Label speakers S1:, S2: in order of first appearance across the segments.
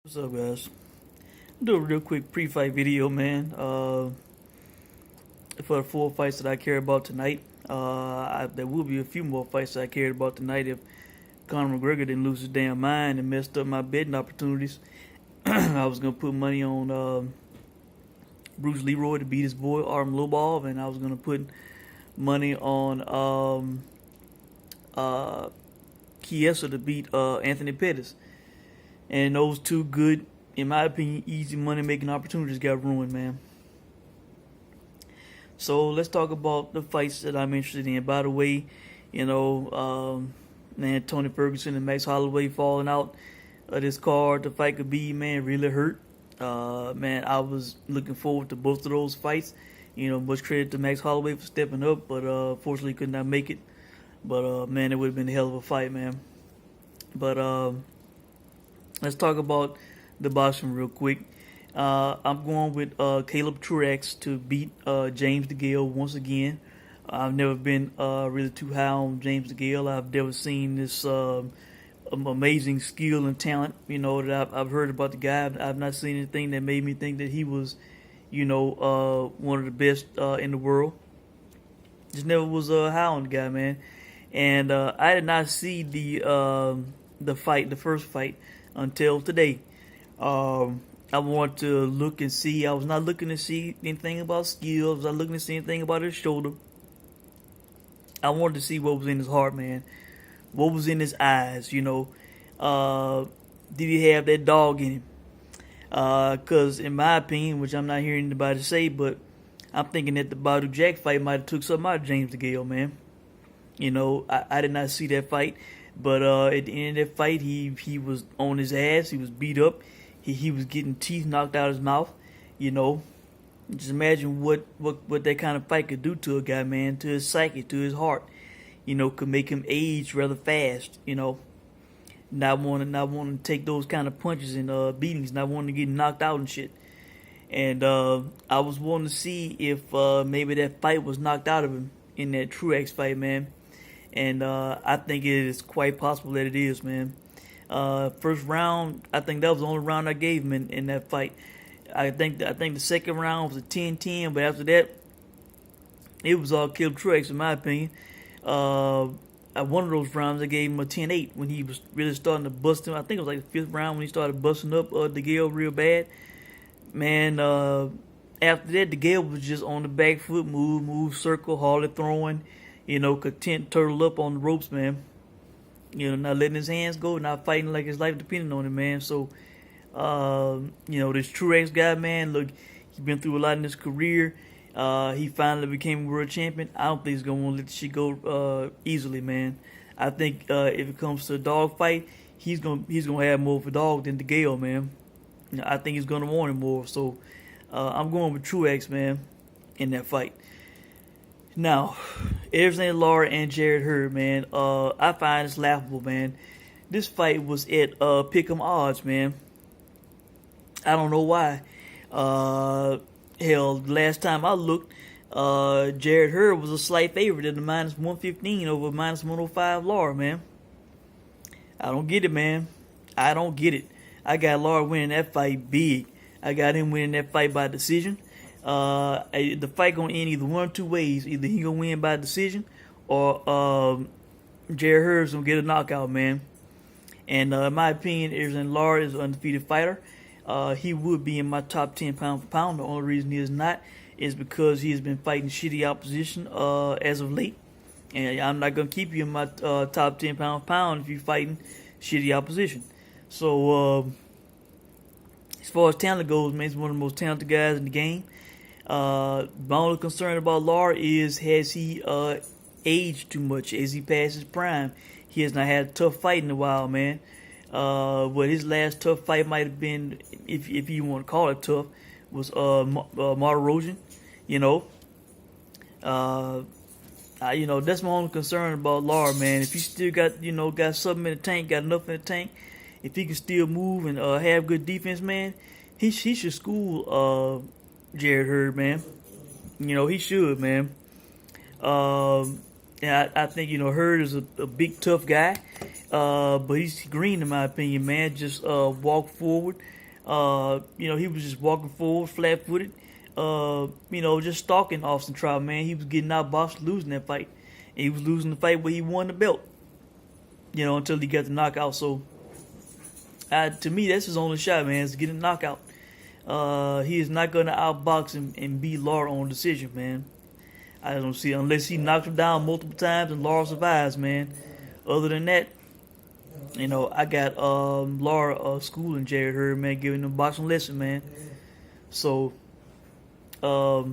S1: What's up, guys? Do a real quick pre-fight video, man. For the 4 fights that I care about tonight. There will be a few more fights that I cared about tonight if Conor McGregor didn't lose his damn mind and messed up my betting opportunities. I was gonna put money on Bruce Leroy to beat his boy Artem Lobov, and I was gonna put money on Chiesa to beat Anthony Pettis. And those two good, in my opinion, easy money making opportunities got ruined, man. So let's talk about the fights that I'm interested in. By the way, man, Tony Ferguson and Max Holloway falling out of this card. The fight could be, man, really hurt. Man, I was looking forward to both of those fights. Much credit to Max Holloway for stepping up, but fortunately could not make it. But man, it would have been a hell of a fight, man. But let's talk about the boxing real quick. I'm going with Caleb Truax to beat James Degale once again. I've never been really too high on James Degale. I've never seen this amazing skill and talent, that I've heard about the guy. I've not seen anything that made me think that he was, one of the best in the world. Just never was high on the guy, man. And I did not see the first fight, until today. I want to look and see. I was not looking to see anything about skills. I was not looking to see anything about his shoulder. I wanted to see what was in his heart, man. What was in his eyes, Did he have that dog in him? Because in my opinion, which I'm not hearing anybody say, but I'm thinking that the Badu Jack fight might have took something out of James Degale, man. I did not see that fight. But at the end of that fight, he was on his ass. He was beat up. He was getting teeth knocked out of his mouth. Just imagine what that kind of fight could do to a guy, man, to his psyche, to his heart. Could make him age rather fast. Not wanting to take those kind of punches and beatings, not wanting to get knocked out and shit. And I was wanting to see if maybe that fight was knocked out of him in that Truax fight, man. And I think it is quite possible that it is, man. First round, I think that was the only round I gave him in that fight. I think the second round was a 10-10, but after that, it was all Caleb Truax, in my opinion. At one of those rounds, I gave him a 10-8 when he was really starting to bust him. I think it was like the fifth round when he started busting up Degale real bad. Man, after that, Degale was just on the back foot, move, circle, hardly throwing. Content turtle up on the ropes, man. Not letting his hands go, not fighting like his life depending on it, man. So, this Truax guy, man, look, he's been through a lot in his career. He finally became a world champion. I don't think he's gonna want to let the shit go easily, man. I think if it comes to a dog fight, he's gonna have more of a dog than Degale, man. I think he's gonna want him more. So, I'm going with Truax, man, in that fight. Now, everything Lara and Jared Hurd, man, I find this laughable, man. This fight was at pick'em odds, man. I don't know why. Hell, last time I looked, Jared Hurd was a slight favorite at the -115 over -105 Lara, man. I don't get it, man. I don't get it. I got Lara winning that fight big. I got him winning that fight by decision. The fight gonna end either one or two ways. Either he gonna win by decision, or Jared Hurd's gonna get a knockout, man. And in my opinion, Lara is an undefeated fighter. He would be in my top 10 pound for pound. The only reason he is not is because he has been fighting shitty opposition as of late. And I'm not gonna keep you in my top 10 pound for pound if you're fighting shitty opposition. So as far as talent goes, man, he's one of the most talented guys in the game. My only concern about Lara is, has he aged too much? As he passed his prime, he has not had a tough fight in a while, man. What his last tough fight might have been, if you want to call it tough, was Marderosian. That's my only concern about Lara, man. If he still got something in the tank, got enough in the tank, if he can still move and have good defense, man, he should school Jared Hurd, man. He should, man. And I think Hurd is a big tough guy. But he's green in my opinion, man. Just walk forward. He was just walking forward, flat footed. Just stalking Austin Trout, man. He was getting outboxed, losing that fight. And he was losing the fight where he won the belt. Until he got the knockout. So, to me, that's his only shot, man, is to get a knockout. He is not going to outbox and beat Lara on decision, man. I don't see it unless he knocks him down multiple times and Lara survives, man. Other than that, I got Lara schooling Jared Hurd, man, giving him a boxing lesson, man. So, that's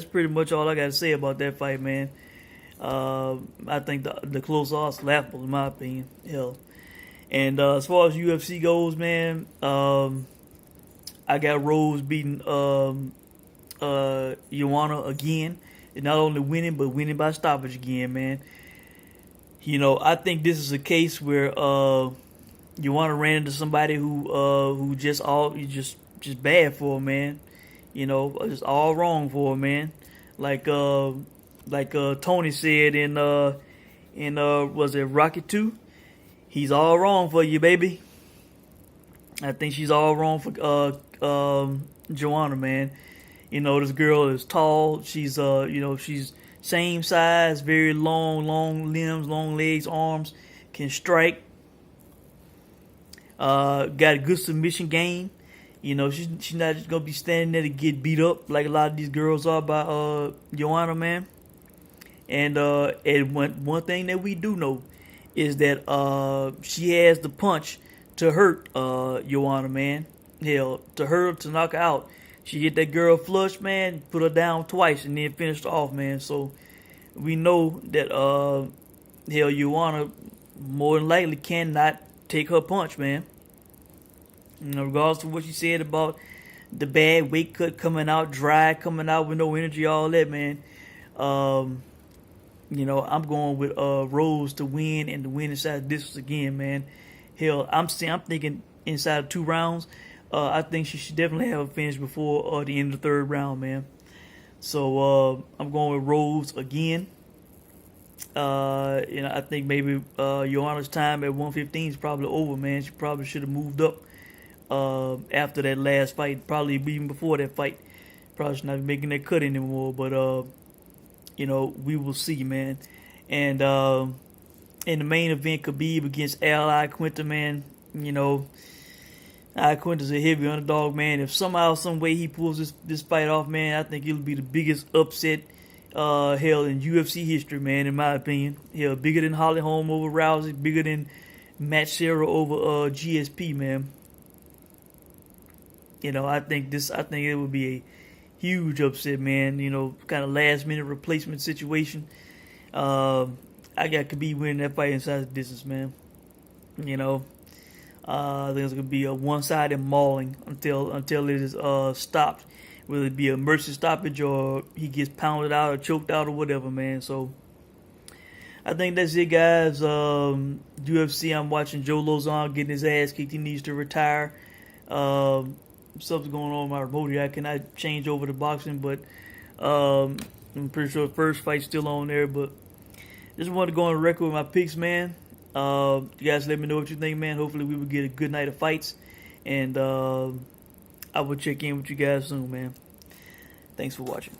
S1: pretty much all I got to say about that fight, man. I think the close odds laughable in my opinion. Hell. And as far as UFC goes, man, I got Rose beating Joanna again. And not only winning, but winning by stoppage again, man. I think this is a case where Joanna ran into somebody who just bad for her, man. Just all wrong for her, man. Like Tony said in was it Rocky 2? He's all wrong for you, baby. I think she's all wrong for Joanna, man. This girl is tall. She's she's same size, very long limbs, long legs, arms, can strike. Got a good submission game. She's not just gonna be standing there to get beat up like a lot of these girls are by Joanna, man. And one thing that we do know is that she has the punch to hurt Joanna, man. Hell, to hurt her, to knock her out. She hit that girl flush, man, put her down twice, and then finished her off, man. So we know that Joanna more than likely cannot take her punch, man. Regardless of what she said about the bad weight cut coming out dry, coming out with no energy, all that, man. I'm going with Rose to win and to win inside the distance again, man. Hell, I'm thinking inside of 2 rounds. I think she should definitely have a finish before the end of the 3rd round, man. So I'm going with Rose again. I think maybe Joanna's time at 115 is probably over, man. She probably should have moved up after that last fight, probably even before that fight. Probably should not be making that cut anymore, but we will see, man. And in the main event, Khabib against Al Quinta, man. Al Quinta's a heavy underdog, man. If somehow, some way he pulls this fight off, man, I think it'll be the biggest upset in UFC history, man, in my opinion. Hell, bigger than Holly Holm over Rousey, bigger than Matt Serra over GSP, man. I think it would be a huge upset, man. Kind of last minute replacement situation. I got Khabib winning that fight inside the distance, man. I think it's gonna be a one-sided mauling until it is stopped, whether it be a mercy stoppage or he gets pounded out or choked out or whatever, man. So I think that's it, guys. UFC. I'm watching Joe Lozon getting his ass kicked. He needs to retire. Something's going on with my remote here. I cannot change over to boxing, but I'm pretty sure the first fight's still on there. But just wanted to go on the record with my picks, man. You guys let me know what you think, man. Hopefully we will get a good night of fights. And I will check in with you guys soon, man. Thanks for watching.